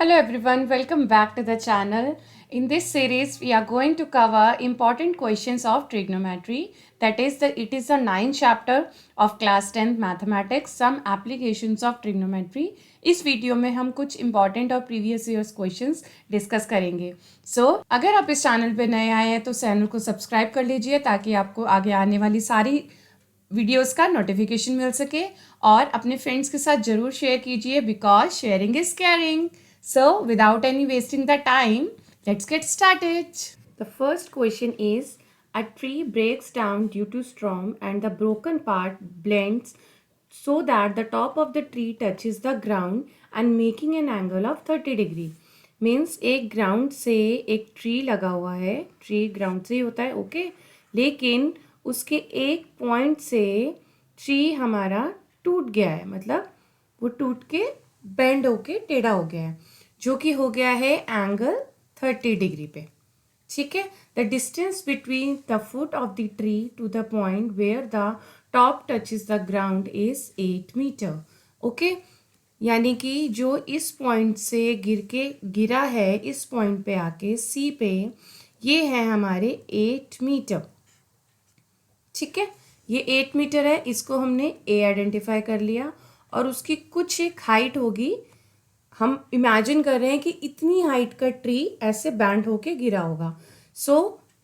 Hello everyone, welcome back to the channel. In this series, we are going to cover important questions of trigonometry. That is, it is the 9th chapter of class 10th mathematics, some applications of trigonometry. इस video में हम कुछ important और previous years questions discuss करेंगे. अगर आप इस channel पे नए आए हैं तो चैनल को सब्सक्राइब कर लीजिए ताकि आपको आगे आने वाली सारी वीडियोस का नोटिफिकेशन मिल सके और अपने फ्रेंड्स के साथ जरूर शेयर कीजिए because sharing is caring. So, without any wasting the time, let's get started. The first question is, a tree breaks down due to storm and the broken part bends so that the top of the tree touches the ground and making an angle of 30 degree. Means एक ground से एक tree लगा हुआ है, tree ground से ही होता है, okay लेकिन उसके एक पॉइंट से ट्री हमारा टूट गया है, मतलब वो टूट के बेंड होके टेढ़ा हो गया है, जो कि हो गया है एंगल 30 डिग्री पे. ठीक है. The distance between the foot of the tree to the point where the top touches the ground is 8 metre. Okay, यानी कि जो इस पॉइंट से गिरा है इस पॉइंट पे आके सी पे, ये है हमारे 8 मीटर. ठीक है, ये 8 मीटर है, इसको हमने ए आइडेंटिफाई कर लिया और उसकी कुछ एक हाइट होगी. हम इमेजिन कर रहे हैं कि इतनी हाइट का ट्री ऐसे बैंड होके गिरा होगा.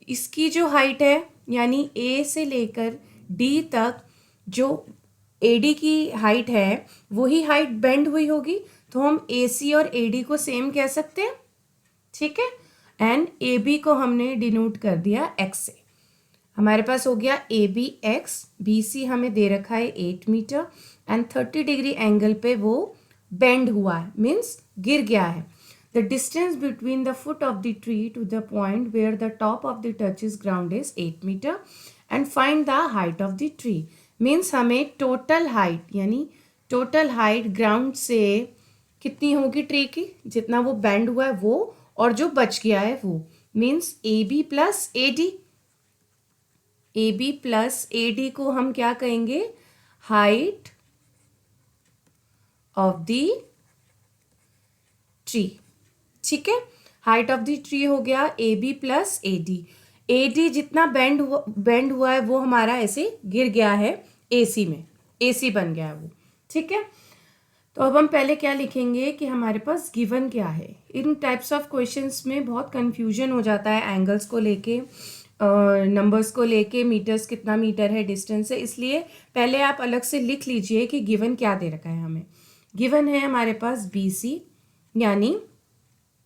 इसकी जो हाइट है यानी ए से लेकर डी तक जो ए डी की हाइट है वही हाइट बेंड हुई होगी, तो हम ए सी और ए डी को सेम कह सकते हैं. ठीक है. एंड ए बी को हमने डिनोट कर दिया एक्स से. हमारे पास हो गया A B X, B C हमें दे रखा है 8 मीटर एंड 30 डिग्री एंगल पे वो बेंड हुआ है, मीन्स गिर गया है. The distance between the foot of the tree to the point where the top of the touches ground is 8 metre and find the height of the tree. Means हमें total height यानी total height ground से कितनी होगी tree की, जितना वो bend हुआ है वो और जो बच गया है वो. Means A B plus A D. A B plus A D को हम क्या कहेंगे, हाइट ऑफ द ट्री. ठीक है, हाइट ऑफ द ट्री हो गया A B plus A D. A D जितना बेंड हुआ है वो हमारा ऐसे गिर गया है ए सी में, ए सी बन गया है वो. ठीक है, तो अब हम पहले क्या लिखेंगे कि हमारे पास गिवन क्या है. इन टाइप्स ऑफ क्वेश्चंस में बहुत कंफ्यूजन हो जाता है एंगल्स को लेके, नंबर्स को लेके, मीटर्स कितना मीटर है डिस्टेंस है, इसलिए पहले आप अलग से लिख लीजिए कि गिवन क्या दे रखा है हमें. गिवन है हमारे पास बी सी, यानी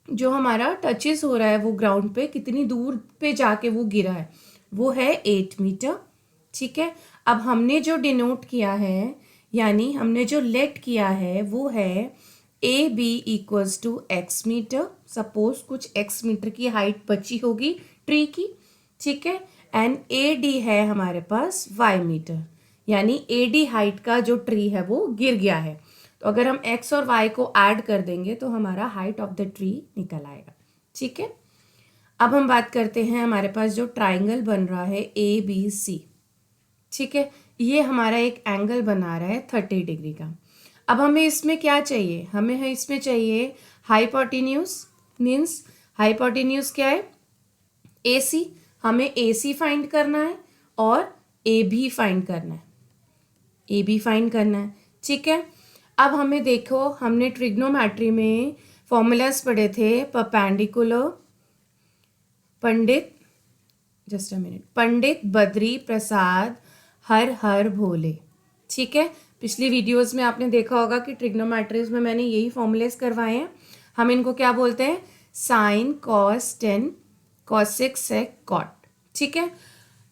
जो हमारा टचेस हो रहा है वो ग्राउंड पे कितनी दूर पे जाके वो गिरा है वो है 8 मीटर. ठीक है, अब हमने जो डिनोट किया है यानी हमने जो लेट किया है वो है A B equals to X metre. Suppose कुछ एक्स मीटर की हाइट बची होगी ट्री की. ठीक है, एंड ए डी है हमारे पास वाई मीटर, यानी ए डी हाइट का जो ट्री है वो गिर गया है. तो अगर हम x और y को ऐड कर देंगे तो हमारा हाइट ऑफ द ट्री निकल आएगा. ठीक है, अब हम बात करते हैं हमारे पास जो ट्राइंगल बन रहा है ए बी सी. ठीक है, ये हमारा एक एंगल बना रहा है 30 डिग्री का. अब हमें इसमें क्या चाहिए, हमें इसमें चाहिए हाइपोटेन्यूज. मीन्स हाइपोटेन्यूज क्या है, ए सी. हमें ए सी फाइंड करना है और ए बी फाइंड करना है, ए बी फाइंड करना है. ठीक है, अब हमें देखो, हमने ट्रिग्नोमेट्री में फॉर्मूलाज पढ़े थे. परपेंडिकुलर, पंडित बद्री प्रसाद हर हर भोले. ठीक है, पिछली वीडियोस में आपने देखा होगा कि ट्रिग्नोमेट्रीज में मैंने यही फॉर्मूलेस करवाए हैं. हम इनको क्या बोलते हैं, sine cos 10 cosec sec cot. ठीक है,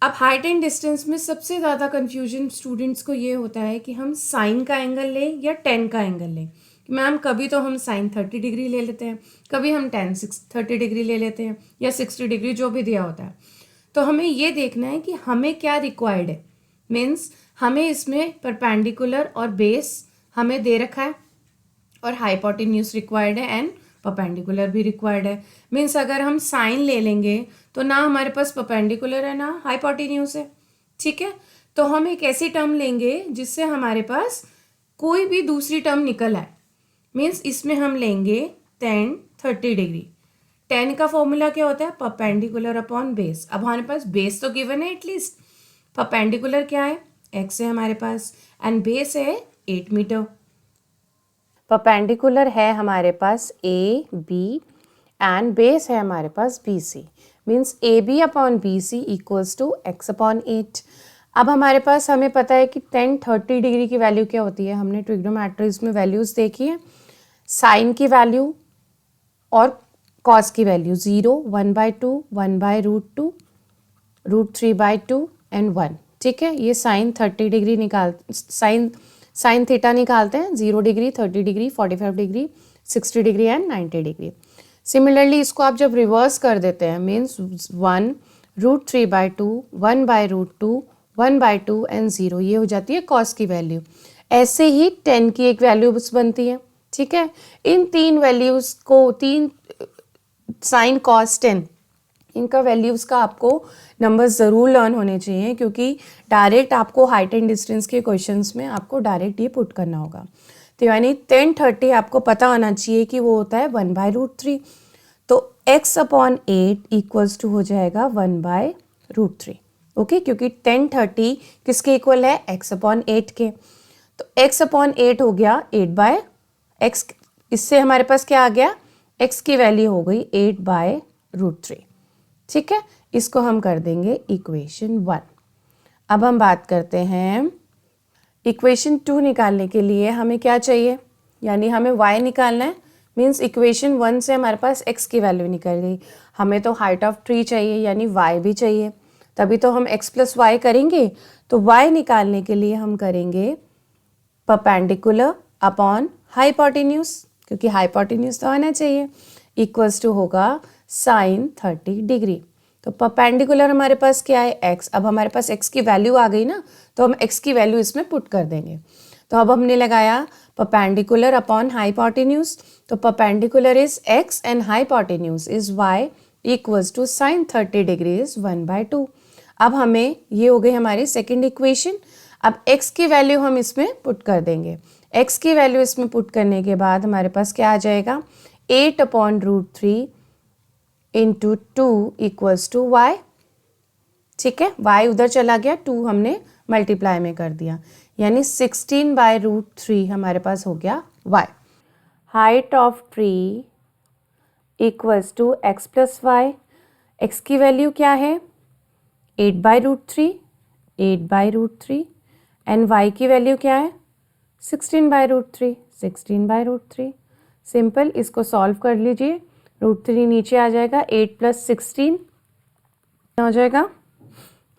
अब हाइट एंड डिस्टेंस में सबसे ज़्यादा कन्फ्यूजन स्टूडेंट्स को ये होता है कि हम साइन का एंगल लें या 10 का एंगल लें. मैम कभी तो हम साइन 30 डिग्री ले लेते हैं, कभी हम 30 डिग्री ले लेते हैं या 60 डिग्री, जो भी दिया होता है. तो हमें ये देखना है कि हमें क्या रिक्वायर्ड है. मीन्स हमें इसमें परपेंडिकुलर और बेस हमें दे रखा है और हाइपोटेन्यूज रिक्वायर्ड है एंड परपेंडिकुलर भी रिक्वायर्ड है. मीन्स अगर हम साइन ले लेंगे तो ना हमारे पास परपेंडिकुलर है ना हाइपोटेन्यूज है. ठीक है, तो हम एक ऐसी टर्म लेंगे जिससे हमारे पास कोई भी दूसरी टर्म निकल आए. मीन्स इसमें हम लेंगे tan 30 डिग्री। tan का फॉर्मूला क्या होता है? Perpendicular upon base. अब हमारे पास बेस तो गिवन है एटलीस्ट। परपेंडिकुलर क्या है? x है हमारे पास एंड बेस है 8 मीटर। परपेंडिकुलर है हमारे पास ए बी एंड बेस है हमारे पास B C, means A B upon B C equals to X upon 8। अब हमारे पास हमें पता है कि tan 30 डिग्री की वैल्यू क्या होती है। हमने ट्रिग्नोमेट्रीज में वैल्यूज़ देखी है, साइन की वैल्यू और कॉस की वैल्यू 0, 1/2, 1/√2, √3/2 एंड 1। ठीक है, ये साइन 30 डिग्री साइन थीटा निकालते हैं, 0 degree, 30 degree, 45 degree, 60 degree and 90 degree. Similarly इसको आप जब रिवर्स कर देते हैं, मीन्स 1, √3/2, 1/√2, 1/2 एंड 0, ये हो जाती है कॉस की वैल्यू। ऐसे ही tan की एक वैल्यू बनती है। ठीक है, इन तीन वैल्यूज़ को, तीन साइन कॉस tan, इनका वैल्यूज़ का आपको नंबर्स ज़रूर लर्न होने चाहिए, क्योंकि डायरेक्ट आपको हाइट एंड डिस्टेंस के क्वेश्चंस में आपको डायरेक्ट ये पुट करना होगा। तो यानी tan 30 आपको पता होना चाहिए कि वो होता है 1/√3। तो x अपॉन 8 इक्वल्स टू हो जाएगा 1/√3। ओके, क्योंकि tan 30 किसके इक्वल है? x अपॉन 8 के। तो x अपॉन 8 हो गया 8/x। इससे हमारे पास क्या आ गया? x की वैल्यू हो गई 8/√3। ठीक है, इसको हम कर देंगे इक्वेशन 1। अब हम बात करते हैं इक्वेशन 2 निकालने के लिए हमें क्या चाहिए, यानी हमें y निकालना है। मीन्स इक्वेशन 1 से हमारे पास x की वैल्यू निकल गई, हमें तो हाइट ऑफ ट्री चाहिए यानी y भी चाहिए, तभी तो हम x + y करेंगे। तो y निकालने के लिए हम करेंगे परपेंडिकुलर अपॉन हाइपोटेन्यूज, क्योंकि हाइपोटेन्यूज तो आना चाहिए, इक्वल्स टू होगा साइन 30 डिग्री। तो परपेंडिकुलर हमारे पास क्या है? x। अब हमारे पास x की वैल्यू आ गई ना, तो हम x की वैल्यू इसमें पुट कर देंगे। तो अब हमने लगाया परपेंडिकुलर अपॉन हाइपोटेन्यूज। तो perpendicular is x and hypotenuse is y equals to sine 30 degree is 1/2। अब हमें ये हो गई हमारी सेकेंड इक्वेशन। अब x की वैल्यू हम इसमें पुट कर देंगे। x की वैल्यू इसमें पुट करने के बाद हमारे पास क्या आ जाएगा? 8/√3 इंटू 2 इक्वल्स टू y। ठीक है, y उधर चला गया, 2 हमने मल्टीप्लाई में कर दिया, यानी 16/√3 हमारे पास हो गया y। Height of tree equals to x + y। x की वैल्यू क्या है? 8/√3, 8/√3 एंड y की वैल्यू क्या है? 16/√3, 16/√3। सिंपल, इसको सॉल्व कर लीजिए। √3 नीचे आ जाएगा, 8 + 16 हो जाएगा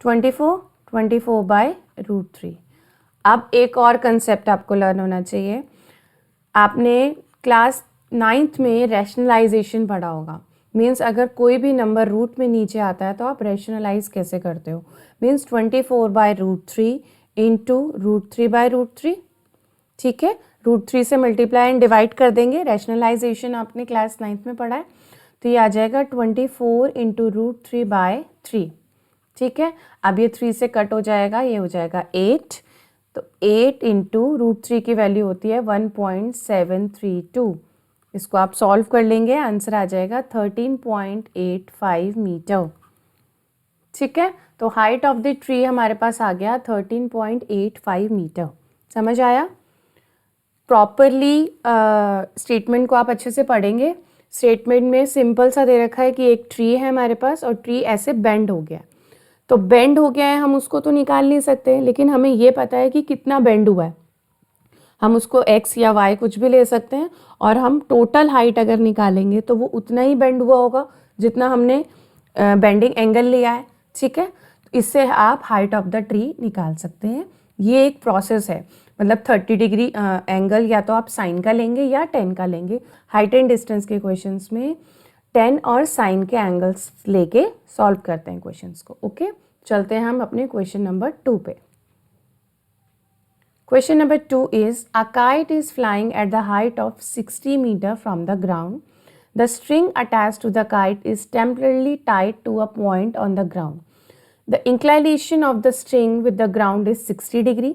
24, 24/√3। अब एक और कंसेप्ट आपको लर्न होना चाहिए। आपने क्लास 9th में रैशनलाइजेशन पढ़ा होगा। मीन्स अगर कोई भी नंबर रूट में नीचे आता है तो आप रैशनलाइज कैसे करते हो। Means 24/√3 into √3/√3। ठीक है, √3 से मल्टीप्लाई एंड डिवाइड कर देंगे। रैशनलाइजेशन आपने क्लास 9th में पढ़ा है, तो ये आ जाएगा 24 इंटू √3/3। ठीक है, अब ये 3 से कट हो जाएगा, ये हो जाएगा 8। तो 8 इंटू √3 की वैल्यू होती है 1.732। इसको आप सॉल्व कर लेंगे, आंसर आ जाएगा 13.85 मीटर। ठीक है, तो हाइट ऑफ द ट्री हमारे पास आ गया 13.85 मीटर। समझ आया? प्रॉपरली स्टेटमेंट को आप अच्छे से पढ़ेंगे। स्टेटमेंट में सिंपल सा दे रखा है कि एक ट्री है हमारे पास और ट्री ऐसे बेंड हो गया। तो बेंड हो गया है, हम उसको तो निकाल नहीं सकते, लेकिन हमें ये पता है कि कितना बेंड हुआ है। हम उसको x या y कुछ भी ले सकते हैं, और हम टोटल हाइट अगर निकालेंगे तो वो उतना ही बेंड हुआ होगा जितना हमने बेंडिंग एंगल लिया है। ठीक है, इससे आप हाइट ऑफ द ट्री निकाल सकते हैं। ये एक प्रोसेस है, मतलब 30 डिग्री एंगल या तो आप साइन का लेंगे या tan का लेंगे। हाइट एंड डिस्टेंस के क्वेश्चंस में tan और साइन के एंगल्स लेके सॉल्व करते हैं क्वेश्चंस को। ओके, चलते हैं हम अपने क्वेश्चन नंबर 2 पे। Question number 2 is, a kite is flying at the height of 60 meter from the ground. The string attached to the kite is temporarily tied to a point on the ground. The inclination of the string with the ground is 60 degree.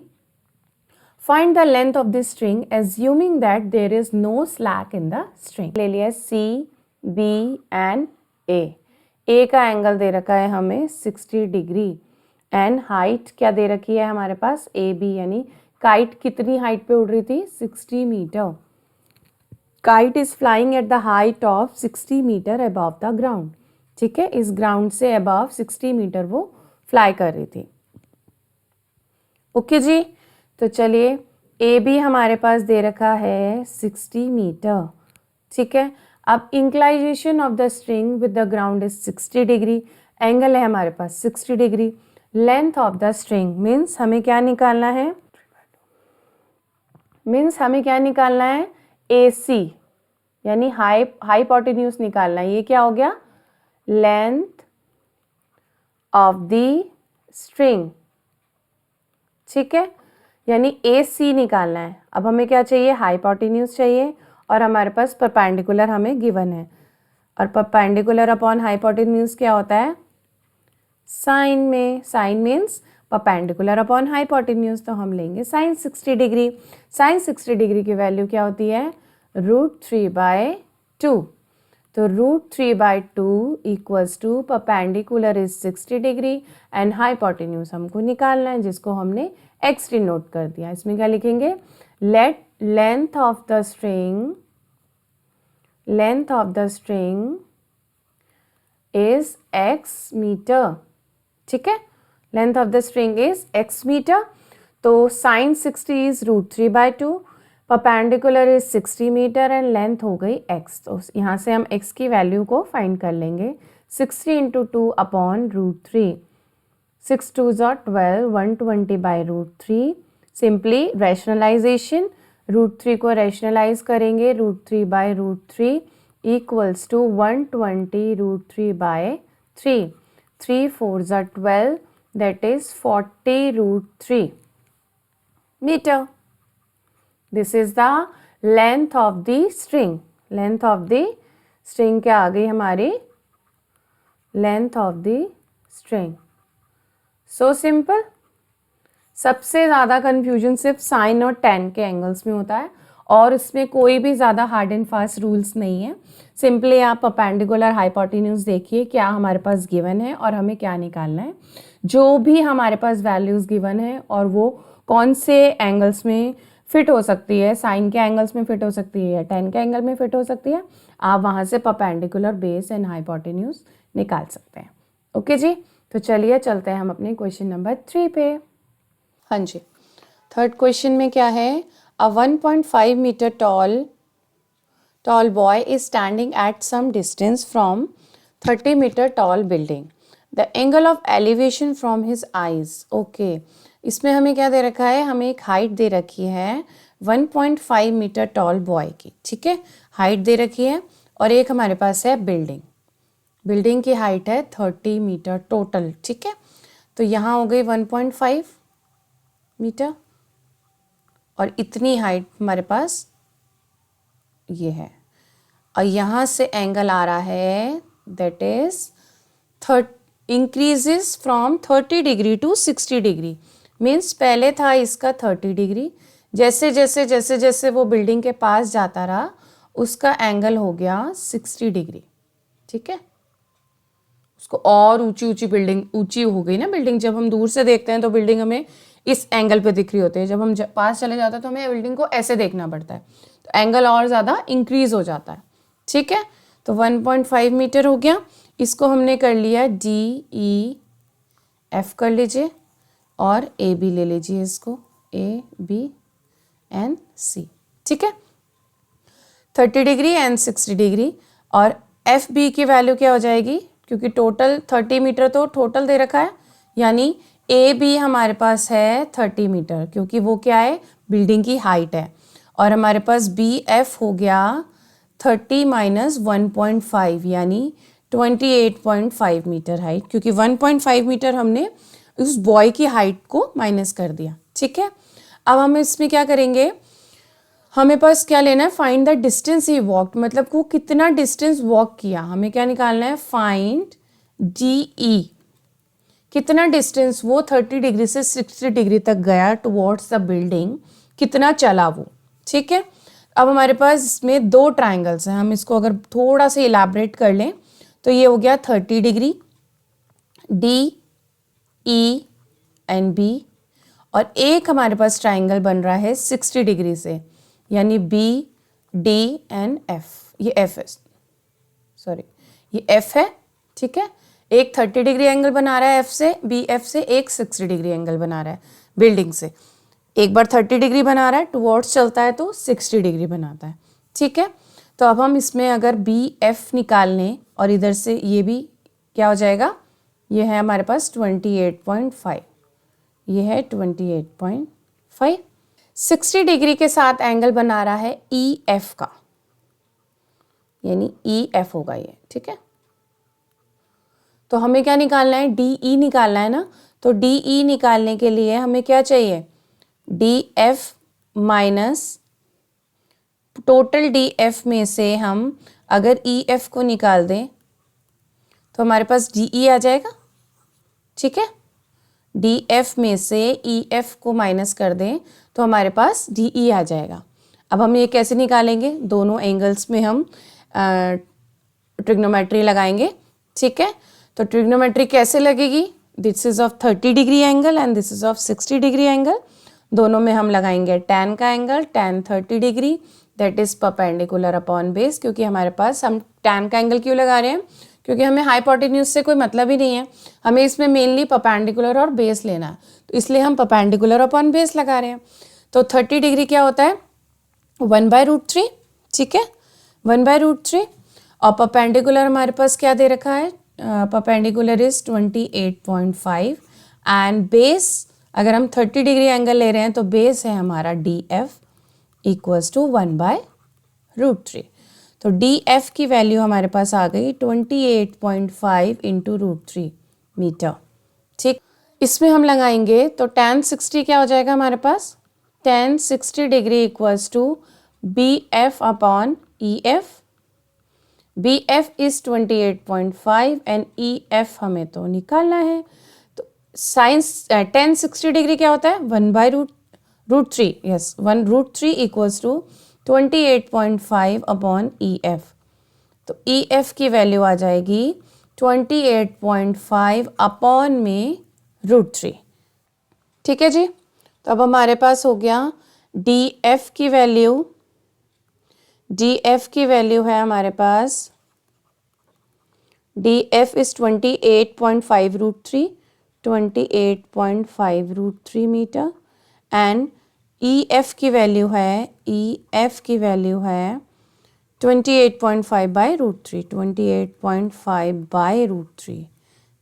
Find the length of this string assuming that there is no slack in the string. ले लिया C, B and A. A का angle दे रखा है हमें 60 degree and height क्या दे रखी है हमारे पास AB, यानी काइट कितनी हाइट पे उड़ रही थी 60 metre. Kite is flying at the height of 60 metre above the ground. ठीक है, इस ग्राउंड से अबव 60 मीटर वो फ्लाई कर रही थी. ओके जी, तो चलिए ए बी हमारे पास दे रखा है 60 मीटर. ठीक है, अब inclination of the string with the ground is 60 degree. Angle है हमारे पास 60 degree. Length of the string means हमें क्या निकालना है, ए सी यानी हाइपोटेन्यूज निकालना है. ये क्या हो गया, लेंथ ऑफ द स्ट्रिंग. ठीक है, यानी ए सी निकालना है. अब हमें क्या चाहिए, हाइपोटेन्यूज चाहिए और हमारे पास परपेंडिकुलर हमें गिवन है. और परपेंडिकुलर अपॉन हाइपोटेन्यूज क्या होता है, साइन में. Sine means perpendicular upon hypotenuse, तो हम लेंगे साइन 60 डिग्री. साइन 60 डिग्री की वैल्यू क्या होती है, √3/2. तो √3/2 equals to perpendicular is 60 degree and hypotenuse हमको निकालना है, जिसको हमने x डिनोट कर दिया. इसमें क्या लिखेंगे, let length of the string is x metre. ठीक है, length of the string is x metre. तो sine 60 is √3/2, perpendicular is 60 metre and length हो गई x. तो यहाँ से हम x की वैल्यू को फाइंड कर लेंगे. 60 × 2 upon √3. 6 2s are 12, 120/√3. Simply rationalisation, √3 को रैशनलाइज करेंगे, √3/√3 equals to 120 √3/3. 3 4s are 12, that is 40√3 meter. This is the length of the string. Length of the string क्या आ गई हमारी, length of the string. So simple. सबसे ज़्यादा confusion सिर्फ sign और ten के एंगल्स में होता है और इसमें कोई भी ज़्यादा हार्ड एंड फास्ट रूल्स नहीं है. सिंपली आप परपेंडिकुलर हाइपोटेन्यूज देखिए क्या हमारे पास गिवन है और हमें क्या निकालना है. जो भी हमारे पास वैल्यूज़ गिवन है और वो कौन से एंगल्स में फिट हो सकती है, साइन के एंगल्स में फिट हो सकती है या टेन के एंगल में फिट हो सकती है, आप वहाँ से परपेंडिकुलर बेस एंड हाइपोटेन्यूज निकाल सकते हैं. ओके जी, तो चलिए चलते हैं हम अपने क्वेश्चन नंबर 3 पे. हाँ जी, थर्ड क्वेश्चन में क्या है, अ 1.5 metre tall boy is standing at some distance from 30 meter tall building. The angle of elevation from his eyes. Okay, इसमें हमें क्या दे रखा है, हमें एक हाइट दे रखी है 1.5 मीटर टॉल बॉय की. ठीक है, हाइट दे रखी है और एक हमारे पास है बिल्डिंग की हाइट है 30 मीटर टोटल. ठीक है, तो यहाँ हो गई 1.5 मीटर और इतनी हाइट हमारे पास ये है और यहाँ से एंगल आ रहा है that is increases from 30 degree to 60 degree. Means पहले था इसका 30 डिग्री, जैसे जैसे वो बिल्डिंग के पास जाता रहा उसका एंगल हो गया 60 डिग्री. ठीक है, उसको और ऊंची बिल्डिंग ऊंची हो गई ना बिल्डिंग. जब हम दूर से देखते हैं तो बिल्डिंग हमें इस एंगल पे दिख रही होती है, जब हम पास चले जाते हैं तो हमें बिल्डिंग को ऐसे देखना पड़ता है, तो एंगल और ज़्यादा इंक्रीज हो जाता है. ठीक है, तो 1.5 मीटर हो गया. इसको हमने कर लिया DEF कर लीजिए और AB ले लीजिए, इसको ABNC. ठीक है, 30 डिग्री एंड 60 डिग्री और FB की वैल्यू क्या हो जाएगी, क्योंकि टोटल 30 मीटर तो टोटल दे रखा है, यानी AB हमारे पास है 30 मीटर क्योंकि वो क्या है बिल्डिंग की हाइट है. और हमारे पास BF हो गया 30 - 1.5 यानी 28.5 मीटर हाइट, क्योंकि 1.5 मीटर हमने उस बॉय की हाइट को माइनस कर दिया. ठीक है, अब हम इसमें क्या करेंगे, हमें पास क्या लेना है, find the distance he walk, मतलब वो कितना डिस्टेंस वॉक किया. हमें क्या निकालना है, फाइंड DE, कितना डिस्टेंस वो 30 डिग्री से 60 डिग्री तक गया टुवर्ड्स द बिल्डिंग, कितना चला वो, ठीक है। अब हमारे पास इसमें दो ट्राइंगल्स हैं, हम इसको अगर थोड़ा सा इलाबरेट कर लें तो ये हो गया 30 degree D E and B, और एक हमारे पास ट्राइंगल बन रहा है 60 डिग्री से, यानी बी डी एंड एफ। ये एफ है, सॉरी ये एफ है, ठीक है। एक 30 डिग्री एंगल बना रहा है एफ से, बी एफ से, एक 60 डिग्री एंगल बना रहा है बिल्डिंग से। एक बार 30 डिग्री बना रहा है, टुवर्ड्स चलता है तो 60 डिग्री बनाता है, ठीक है। तो अब हम इसमें अगर बी एफ निकाल लें और इधर से ये भी क्या हो जाएगा, ये है हमारे पास 28.5, ये है 28.5। 60 डिग्री के साथ एंगल बना रहा है ई एफ का, यानी ई एफ होगा ये, ठीक है। तो हमें क्या निकालना है, डी ई निकालना है ना। तो डी ई निकालने के लिए हमें क्या चाहिए, D F minus total D F में से हम अगर ई एफ को निकाल दें तो हमारे पास डी ई आ जाएगा, ठीक है। डी एफ में से ई एफ को माइनस कर दें तो हमारे पास डी ई आ जाएगा। अब हम ये कैसे निकालेंगे, दोनों एंगल्स में हम ट्रिग्नोमेट्री लगाएंगे, ठीक है। तो ट्रिग्नोमेट्री कैसे लगेगी, this is of 30 degree angle and this is of 60 degree angle, दोनों में हम लगाएंगे tan का angle, tan 30 degree that is perpendicular upon base. क्योंकि हमारे पास, हम tan का एंगल क्यों लगा रहे हैं, क्योंकि हमें हाइपोटेन्यूज से कोई मतलब ही नहीं है, हमें इसमें मेनली परपेंडिकुलर और बेस लेना है, तो इसलिए हम परपेंडिकुलर अपॉन बेस लगा रहे हैं। तो 30 डिग्री क्या होता है 1/√3, ठीक है, 1/√3। और परपेंडिकुलर हमारे पास क्या दे रखा है, परपेंडिकुलर इज 28.5 एंड बेस अगर हम 30 डिग्री एंगल ले रहे हैं तो बेस है हमारा डी एफ इक्वल्स टू 1/√3। तो डी एफ की वैल्यू हमारे पास आ गई 28.5 इंटू √3 मीटर, ठीक। इसमें हम लगाएंगे तो tan 60 क्या हो जाएगा हमारे पास, tan 60 degree equals to B F upon E F. B F is 28.5 and E F हमें तो निकालना है। तो साइंस tan 60 डिग्री क्या होता है 1/√3, yes 1/√3 equals to 28.5 upon E F. तो ई एफ की वैल्यू आ जाएगी 28.5 अपॉन में √3, ठीक है जी। तो अब हमारे पास हो गया डी एफ की वैल्यू, डी एफ की वैल्यू है हमारे पास, D F is 28.5 √3, 28.5 √3 metre and E F की वैल्यू है, ई एफ की वैल्यू है 28.5/√3, 28.5/√3,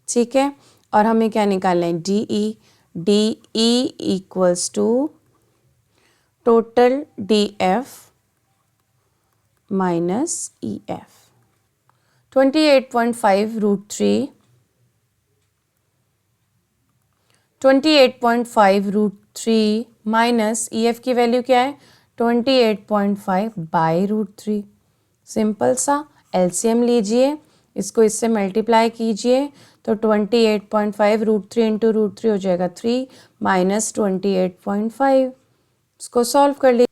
ठीक है। और हमें क्या निकालना है, D E, D E equals to total D F minus E F. 28.5 √3 minus E F की वैल्यू क्या है 28.5/√3। सिंपल सा एलसीएम लीजिए, इसको इससे मल्टीप्लाई कीजिए तो 28.5 √3 इंटू √3 हो जाएगा 3 माइनस 28.5। इसको सॉल्व कर लीजिए,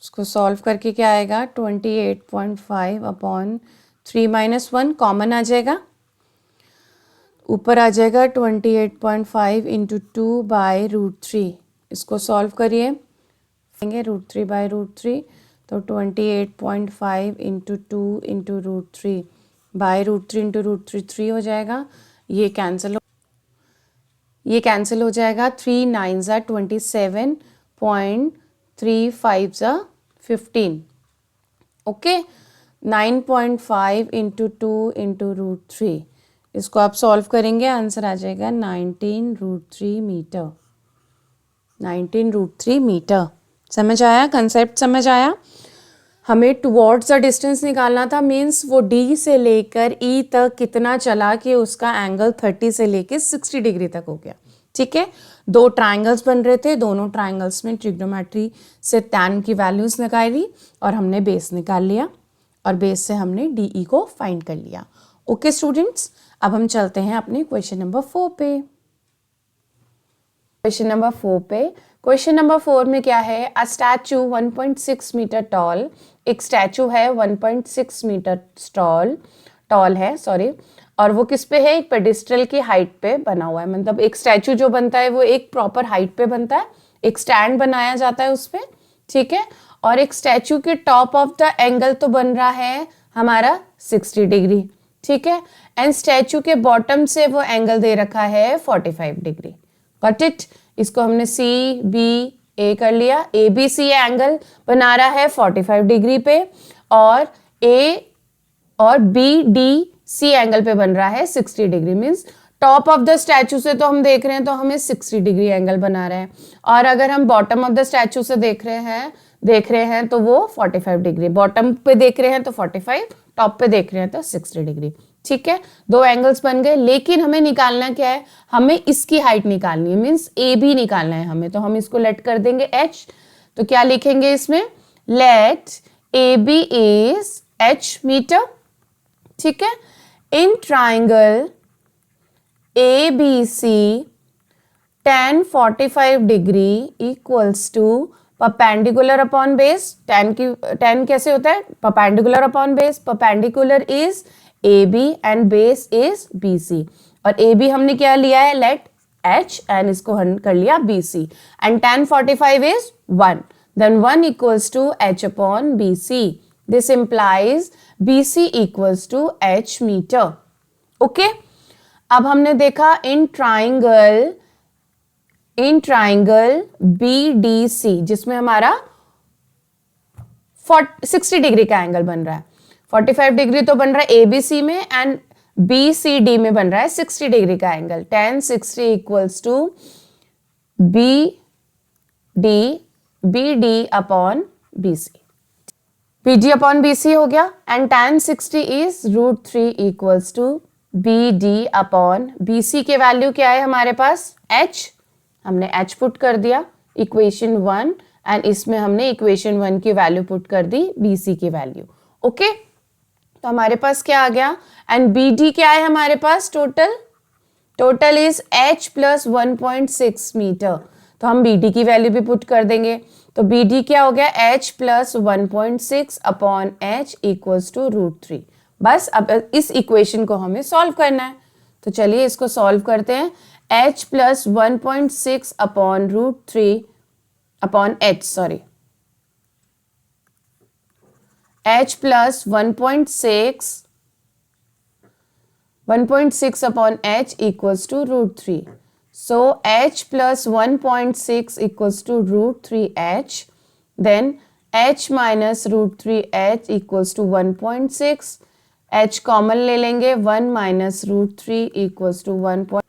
इसको सॉल्व करके क्या आएगा 28.5 अपॉन 3 माइनस 1 कॉमन आ जाएगा, ऊपर आ जाएगा 28.5 इंटू 2/√3। इसको सॉल्व करिए, √3/√3 तो 28.5 इंटू 2 इंटू √3 √3 इंटू √3 3 हो जाएगा। ये कैंसिल हो जाएगा, 3 9 ज़ा 27.35 ज़ा 15, ओके। 9.5 इंटू 2 इंटू √3, इसको आप सॉल्व करेंगे आंसर आ जाएगा 19√3 मीटर, 19√3 मीटर। समझ आया, कंसेप्ट समझ आया। हमें टुवर्ड्स द डिस्टेंस निकालना था, मीन्स वो डी से लेकर ई तक कितना चला कि उसका एंगल 30 से लेकर 60 डिग्री तक हो गया, ठीक है। दो ट्राइंगल्स बन रहे थे, दोनों ट्राइंगल्स में ट्रिग्नोमेट्री से tan की वैल्यूज निकाल ली और हमने बेस निकाल लिया और बेस से हमने डी ई को फाइंड कर लिया। ओके स्टूडेंट्स, अब हम चलते हैं अपने क्वेश्चन नंबर 4 पे। क्वेश्चन नंबर 4 पे। क्वेश्चन नंबर 4 में क्या है, अ स्टैचू 1.6 मीटर टॉल, एक स्टैचू है 1.6 मीटर टॉल है सॉरी, और वो किस पे है, एक पेडिस्ट्रल की हाइट पे बना हुआ है। मतलब एक स्टैचू जो बनता है वो एक प्रॉपर हाइट पे बनता है, एक स्टैंड बनाया जाता है उस पे, ठीक है। और एक स्टैचू के टॉप ऑफ द एंगल तो बन रहा है हमारा 60 डिग्री, ठीक है। एंड स्टैचू के बॉटम से वो एंगल दे रखा है 45 डिग्री। Got it. इसको हमने सी बी ए कर लिया। ए बी सी एंगल बना रहा है 45 डिग्री पे, और ए और बी डी सी एंगल पे बन रहा है 60 degree. Means top of the statue से तो हम देख रहे हैं तो हमें 60 डिग्री एंगल बना रहे हैं, और अगर हम बॉटम ऑफ द स्टैचू से देख रहे हैं तो वो 45 डिग्री। बॉटम पे देख रहे हैं तो 45, टॉप पे देख रहे हैं तो 60 डिग्री, ठीक है। दो एंगल्स बन गए, लेकिन हमें निकालना क्या है, हमें इसकी हाइट निकालनी है, मीन्स ए बी निकालना है हमें। तो हम इसको लेट कर देंगे एच। तो क्या लिखेंगे इसमें, let A B is H metre, ठीक है। In triangle A B C tan 45 degree equals to perpendicular upon base. tan कैसे होता है, perpendicular upon base. Perpendicular is A B and base is B C, और A B हमने क्या लिया है, लेट एच, एंड इसको हम कर लिया B C, and tan 45 is 1, then 1 equals to H upon B C. This implies B C equals to H metre. Okay, अब हमने देखा in triangle B D C, जिसमें हमारा 60 डिग्री का एंगल बन रहा है। 45 डिग्री तो बन रहा है एबीसी में, एंड बी सी डी में बन रहा है 60 डिग्री का angle. tan 60 equals to B D upon B C, B D upon B C हो गया, and tan 60 is √3 equals to B D upon B C. के वैल्यू क्या है हमारे पास, h, हमने h पुट कर दिया इक्वेशन 1, एंड इसमें हमने इक्वेशन 1 की वैल्यू पुट कर दी बी सी की वैल्यू। ओके, तो हमारे पास क्या आ गया, एंड बी डी क्या है हमारे पास, total is h plus 1.6 metre. तो हम बी डी की वैल्यू भी पुट कर देंगे। तो बी डी क्या हो गया, h plus 1.6 upon h equals to √3। बस अब इस इक्वेशन को हमें सॉल्व करना है, तो चलिए इसको सॉल्व करते हैं। h plus 1.6 upon √3 upon h, sorry, h plus 1.6 upon h equals to √3। So h plus 1.6 equals to √3h. Then h minus √3h equals to 1.6. h common ले लेंगे, 1 minus √3 equals to 1.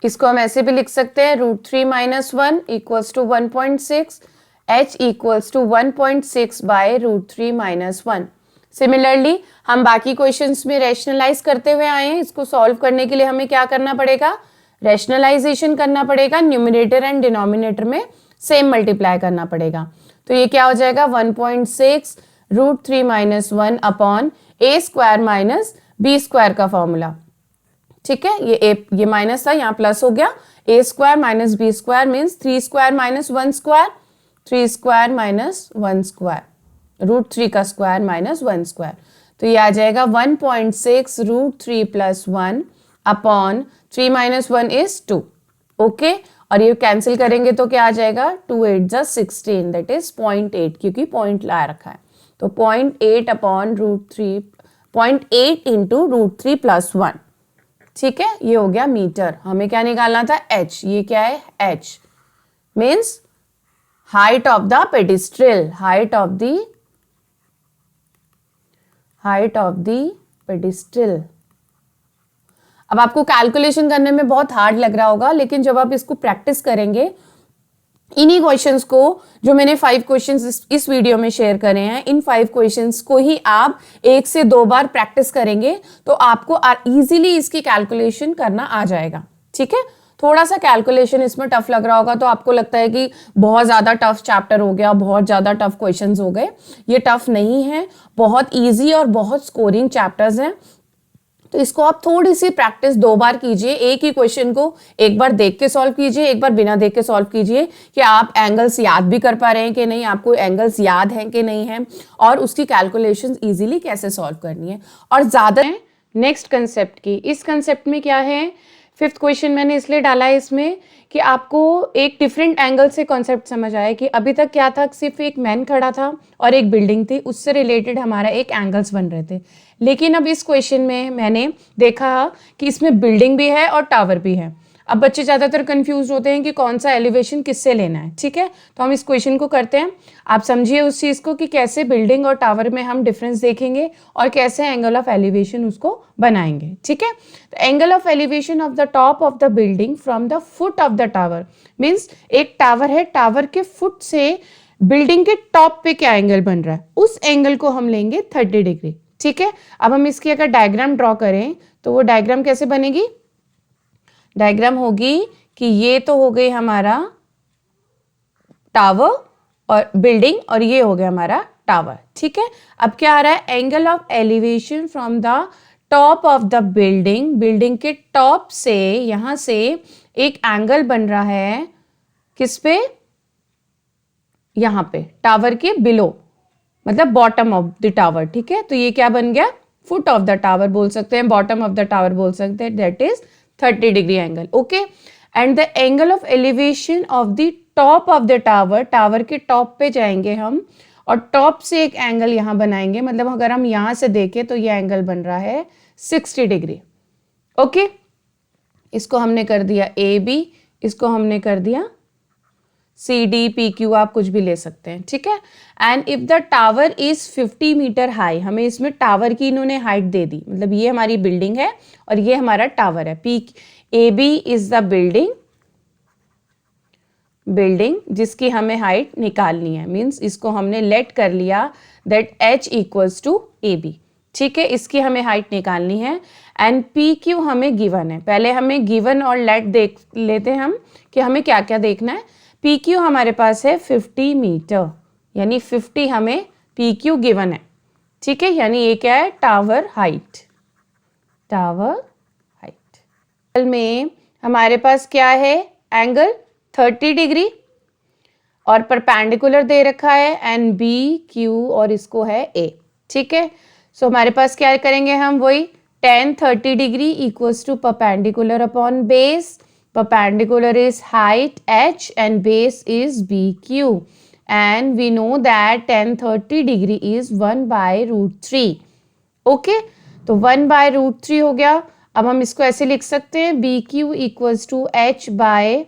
इसको हम ऐसे भी लिख सकते हैं, √3 minus 1 equals to 1.6. h equals to 1.6 by √3 minus 1. Similarly हम बाकी क्वेश्चंस में रैशनलाइज करते हुए आए हैं। इसको सॉल्व करने के लिए हमें क्या करना पड़ेगा, रैशनलाइजेशन करना पड़ेगा। न्यूमरेटर एंड डिनोमिनेटर में सेम मल्टीप्लाई करना पड़ेगा। तो ये क्या हो जाएगा, 1.6 √3 minus 1 upon a square minus b square का फॉर्मूला, ठीक है। ये माइनस था, यहाँ प्लस हो गया। a square minus b square means 3 square minus 1 square, 3 square minus 1 square, √3 का स्क्वायर माइनस 1 स्क्वायर। तो ये आ जाएगा 1.6 √3 plus 1 upon 3 minus 1 is 2. Okay, और ये कैंसिल करेंगे तो क्या आ जाएगा, 2 8 जा 16, दैट इज 0.8, क्योंकि पॉइंट ला रखा है। तो 0.8 अपॉन √3, 0.8 इंटू √3 प्लस 1, ठीक है। ये हो गया मीटर। हमें क्या निकालना था, h। ये क्या है, h means height of the pedestal, height of the pedestal. अब आपको कैलकुलेशन करने में बहुत हार्ड लग रहा होगा, लेकिन जब आप इसको प्रैक्टिस करेंगे, इन्हीं क्वेश्चंस को, जो मैंने 5 क्वेश्चंस इस वीडियो में शेयर करे हैं, इन 5 क्वेश्चंस को ही आप 1 से 2 बार प्रैक्टिस करेंगे तो आपको इजीली इसकी कैलकुलेशन करना आ जाएगा, ठीक है। थोड़ा सा कैलकुलेशन इसमें टफ लग रहा होगा, तो आपको लगता है कि बहुत ज़्यादा टफ चैप्टर हो गया, बहुत ज़्यादा टफ क्वेश्चंस हो गए। ये टफ नहीं है, बहुत ईजी और बहुत स्कोरिंग चैप्टर्स हैं। तो इसको आप थोड़ी सी प्रैक्टिस 2 बार कीजिए। एक ही क्वेश्चन को एक बार देख के सॉल्व कीजिए, एक बार बिना देख के सॉल्व कीजिए कि आप एंगल्स याद भी कर पा रहे हैं कि नहीं, आपको एंगल्स याद हैं कि नहीं है, और उसकी कैलकुलेशंस इजीली कैसे सॉल्व करनी है। और ज़्यादा नेक्स्ट कंसेप्ट की, इस कंसेप्ट में क्या है, 5th क्वेश्चन मैंने इसलिए डाला है इसमें कि आपको एक डिफरेंट एंगल से कॉन्सेप्ट समझ आए कि अभी तक क्या था, सिर्फ एक मैन खड़ा था और एक बिल्डिंग थी, उससे रिलेटेड हमारा एक एंगल्स बन रहे थे। लेकिन अब इस क्वेश्चन में मैंने देखा कि इसमें बिल्डिंग भी है और टावर भी है। अब बच्चे ज़्यादातर कंफ्यूज होते हैं कि कौन सा एलिवेशन किससे लेना है, ठीक है। तो हम इस क्वेश्चन को करते हैं, आप समझिए उस चीज़ को कि कैसे बिल्डिंग और टावर में हम डिफरेंस देखेंगे और कैसे एंगल ऑफ एलिवेशन उसको बनाएंगे, ठीक है। तो angle of elevation of the top of the building from the foot of the tower, means एक टावर है, टावर के फुट से बिल्डिंग के टॉप पे क्या एंगल बन रहा है, उस एंगल को हम लेंगे 30 डिग्री, ठीक है। अब हम इसकी अगर डायग्राम ड्रॉ करें तो वो डायग्राम कैसे बनेगी, डायग्राम होगी कि ये तो हो गई हमारा टावर और बिल्डिंग, और ये हो गया हमारा टावर, ठीक है। अब क्या आ रहा है, angle of elevation from the top of the building, building के टॉप से यहां से एक एंगल बन रहा है, किस पे, यहां पे टावर के बिलो, मतलब बॉटम ऑफ द टावर, ठीक है। तो ये क्या बन गया, फुट ऑफ द टावर बोल सकते हैं, बॉटम ऑफ द टावर बोल सकते हैं, that is 30 degree angle, okay. And the angle of elevation of the top of the tower, tower के टॉप पे जाएंगे हम और टॉप से एक एंगल यहां बनाएंगे, मतलब अगर हम यहां से देखें तो ये एंगल बन रहा है 60 डिग्री, ओके। इसको हमने कर दिया ए बी, इसको हमने कर दिया सी डी पी क्यू, आप कुछ भी ले सकते हैं, ठीक है। And if the tower is 50 metre high, हमें इसमें टावर की इन्होंने हाइट दे दी, मतलब ये हमारी बिल्डिंग है और ये हमारा टावर है, P A B is the building जिसकी हमें हाइट निकालनी है, मीन्स इसको हमने लेट कर लिया that H equals to A B, ठीक है। इसकी हमें हाइट निकालनी है एंड पी क्यू हमें गिवन है, पहले हमें गिवन और लेट देख लेते हैं हम कि हमें क्या क्या देखना है। पी क्यू हमारे पास है 50 मीटर, यानी 50 हमें पी क्यू गिवन है, ठीक है। यानी ये क्या है, टावर हाइट, टावर हाइट में हमारे पास क्या है, एंगल 30 डिग्री और परपेंडिकुलर दे रखा है एंड बी क्यू और इसको है ए, ठीक है। सो हमारे पास क्या करेंगे हम, वही tan 30 degree equals to perpendicular upon base, perpendicular is height h and base is bq and we know that tan 30 degree is 1 by root 3, okay। तो 1 by root 3 हो गया। अब हम इसको ऐसे लिख सकते हैं bq equals to h by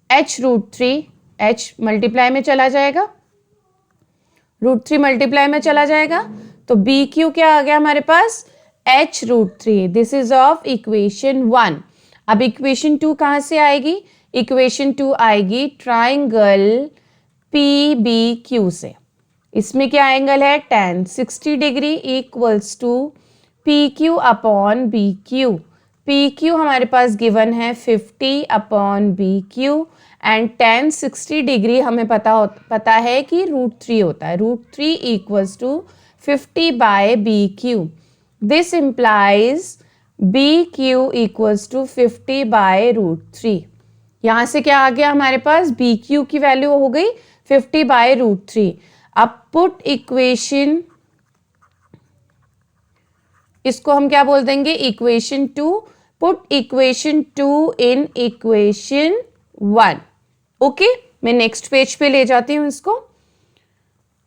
h root 3, h multiply में चला जाएगा, रूट 3 मल्टीप्लाई में चला जाएगा, तो bq क्या आ गया हमारे पास, h root 3, this is of equation 1। अब इक्वेशन 2 कहाँ से आएगी, इक्वेशन 2 आएगी ट्राइंगल पी बी क्यू से। इसमें क्या एंगल है, tan 60 degree equals to P Q upon B Q. P Q हमारे पास गिवन है 50 upon B Q and tan 60 degree हमें पता है कि √3 होता है, √3 equals to 50 by B Q. This implies B Q equals to 50 by √3। यहाँ से क्या आ गया हमारे पास, बी क्यू की वैल्यू हो गई 50 बाय √3। अब पुट इक्वेशन, इसको हम क्या बोल देंगे, equation 2, put equation 2 in equation 1, okay. मैं नेक्स्ट पेज पे ले जाती हूँ इसको।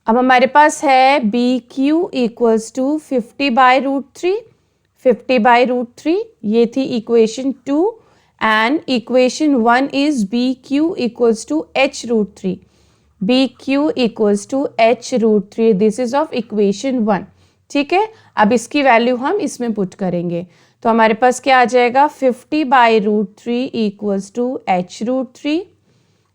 अब हमारे पास है B Q equals to 50 by √3, 50 by √3, ये थी equation 2 and equation 1 is B Q equals to h √3, B Q equals to h √3, this is of equation 1, ठीक है। अब इसकी वैल्यू हम इसमें पुट करेंगे तो हमारे पास क्या आ जाएगा, 50 by √3 equals to h √3,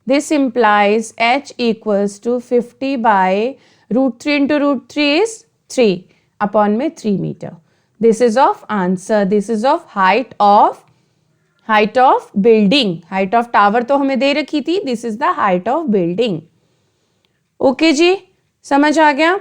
this implies h equals to 50 by √3 into √3 is 3 upon में 3 metre. This is of answer. This is of height of building. Height of tower तो हमें दे रखी थी. This is the height of building. Okay जी, समझ आ गया।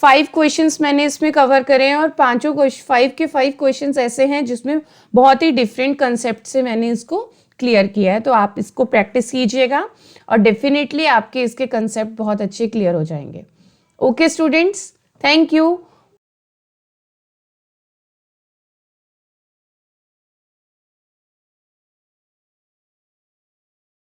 5 questions मैंने इसमें cover करे हैं और पांचों 5 के 5 क्वेश्चंस ऐसे हैं जिसमें बहुत ही डिफरेंट कंसेप्ट से मैंने इसको क्लियर किया है। तो आप इसको प्रैक्टिस कीजिएगा और डेफिनेटली आपके इसके कंसेप्ट बहुत अच्छे क्लियर हो जाएंगे। Okay students, thank you.